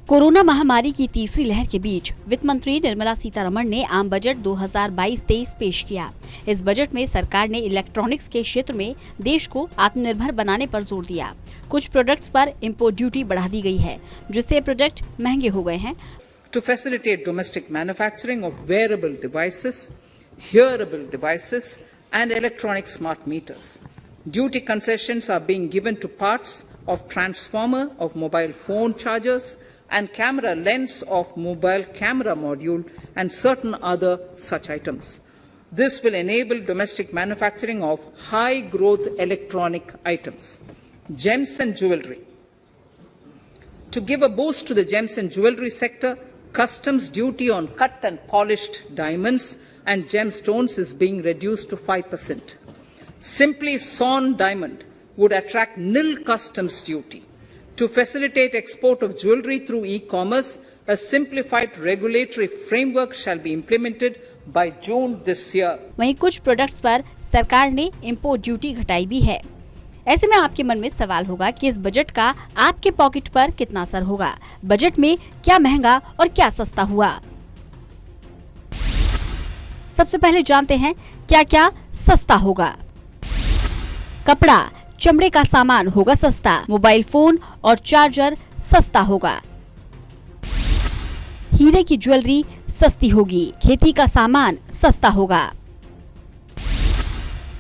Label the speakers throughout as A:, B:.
A: Corona महामारी की तीसरी लहर के बीच वित्त मंत्री निर्मला सीतारमण ने आम बजट 2022-23 पेश किया। इस बजट में सरकार ने इलेक्ट्रॉनिक्स के क्षेत्र में देश को आत्मनिर्भर बनाने पर जोर दिया। कुछ प्रोडक्ट्स पर इम्पोर्ट ड्यूटी बढ़ा दी गई है, जिससे प्रोडक्ट महंगे हो गए हैं।
B: To facilitate domestic manufacturing of wearable devices, hearable devices and electronic smart meters, duty concessions are being given to parts of transformer of mobile phone chargers and camera lens of mobile camera module and certain other such items. This will enable domestic manufacturing of high growth electronic items. Gems and jewelry. To give a boost to the gems and jewelry sector, customs duty on cut and polished diamonds and gemstones is being reduced to 5%. Simply sawn diamond would attract nil customs duty. To facilitate export of jewelry through e-commerce, a simplified regulatory framework shall be implemented by June this year.
A: वहीं कुछ products पर सरकार ने import duty घटाई भी है। ऐसे में आपके मन में सवाल होगा कि इस बजट का आपके पॉकेट पर कितना असर होगा। बजट में क्या महंगा और क्या सस्ता हुआ, सबसे पहले जानते हैं क्या क्या सस्ता होगा। कपड़ा, चमड़े का सामान होगा सस्ता। मोबाइल फोन और चार्जर सस्ता होगा। हीरे की ज्वेलरी सस्ती होगी। खेती का सामान सस्ता होगा।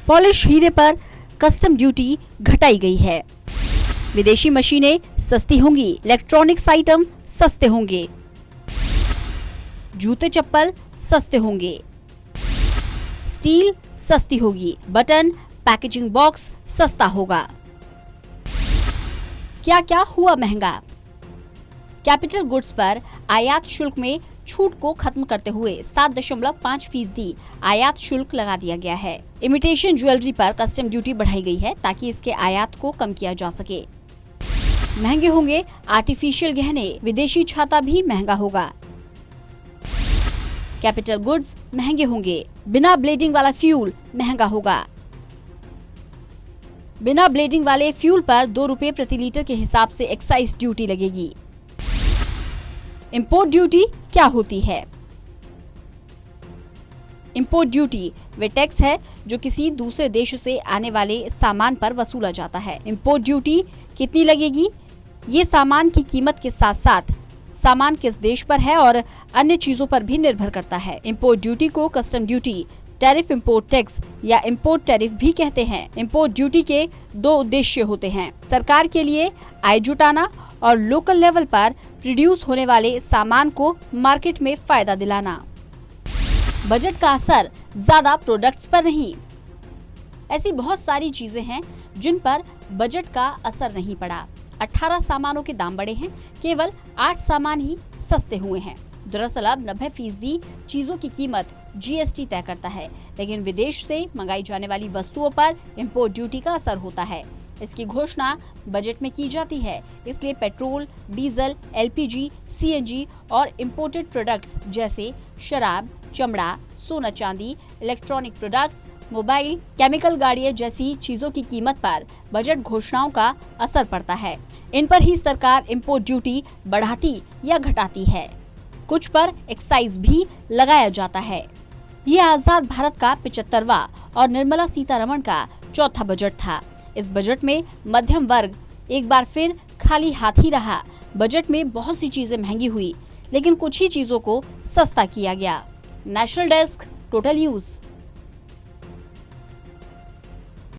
A: पॉलिश हीरे पर कस्टम ड्यूटी घटाई गई है। विदेशी मशीनें सस्ती होंगी। इलेक्ट्रॉनिक्स आइटम सस्ते होंगे। जूते चप्पल सस्ते होंगे। स्टील सस्ती होगी। बटन, पैकेजिंग बॉक्स सस्ता होगा। क्या क्या हुआ महंगा? कैपिटल गुड्स पर आयात शुल्क में छूट को खत्म करते हुए 7.5% आयात शुल्क लगा दिया गया है। इमिटेशन ज्वेलरी पर कस्टम ड्यूटी बढ़ाई गई है ताकि इसके आयात को कम किया जा सके। महंगे होंगे आर्टिफिशियल गहने। विदेशी छाता भी महंगा होगा। कैपिटल गुड्स महंगे होंगे। बिना ब्लेडिंग वाला फ्यूल महंगा होगा। बिना ब्लेडिंग वाले फ्यूल पर 2 रुपए प्रति लीटर के हिसाब से एक्साइज ड्यूटी लगेगी। इंपोर्ट ड्यूटी क्या होती है? इंपोर्ट ड्यूटी वे टैक्स है जो किसी दूसरे देश से आने वाले सामान पर वसूला जाता है। इंपोर्ट ड्यूटी कितनी लगेगी? ये सामान की कीमत के साथ साथ सामान किस देश पर है और अन्य चीजों पर भी निर्भर करता है। इंपोर्ट ड्यूटी को custom duty, tariff import tax या इंपोर्ट टैरिफ भी कहते हैं। इंपोर्ट ड्यूटी के 2 उद्देश्य होते हैं: सरकार के लिए आय जुटाना और लोकल लेवल पर प्रोड्यूस होने वाले सामान को मार्केट में फायदा दिलाना। बजट का असर ज्यादा प्रोडक्ट्स पर नहीं। ऐसी बहुत सारी चीजें हैं जिन पर बजट का असर नहीं पड़ा। 18 सामानों के दाम बढ़े हैं, केवल 8 सामान ही सस्ते हुए हैं। दरअसल अब 90% चीजों की कीमत GST तय करता है, लेकिन विदेश से मंगाई जाने वाली वस्तुओं पर इंपोर्ट ड्यूटी का असर होता है। इसकी घोषणा बजट में की जाती है, इसलिए पेट्रोल, डीजल, LPG, CNG और इंपोर्टेड प्रोडक्ट्स जैसे शराब, चमड़ा, सोना चांदी, इलेक्ट्रॉनिक प्रोडक्ट्स, मोबाइल, केमिकल गाड़ियां जैसी चीजों की कीमत पर बजट घोषणाओं का असर पड़ता है। इन पर ही सरकार इंपोर्ट ड्यूटी बढ़ाती या घटाती है। कुछ पर एक्साइज भी लगाया जाता है। ये आजाद भारत का 75वां और निर्मला सीतारमण का चौथा बजट था। इस बजट में मध्यम वर्ग एक बार फिर खाली हाथ ही रहा। बजट में बहुत सी चीजें महंगी हुई, लेकिन कुछ ही चीजों को सस्ता किया गया। National desk, total news.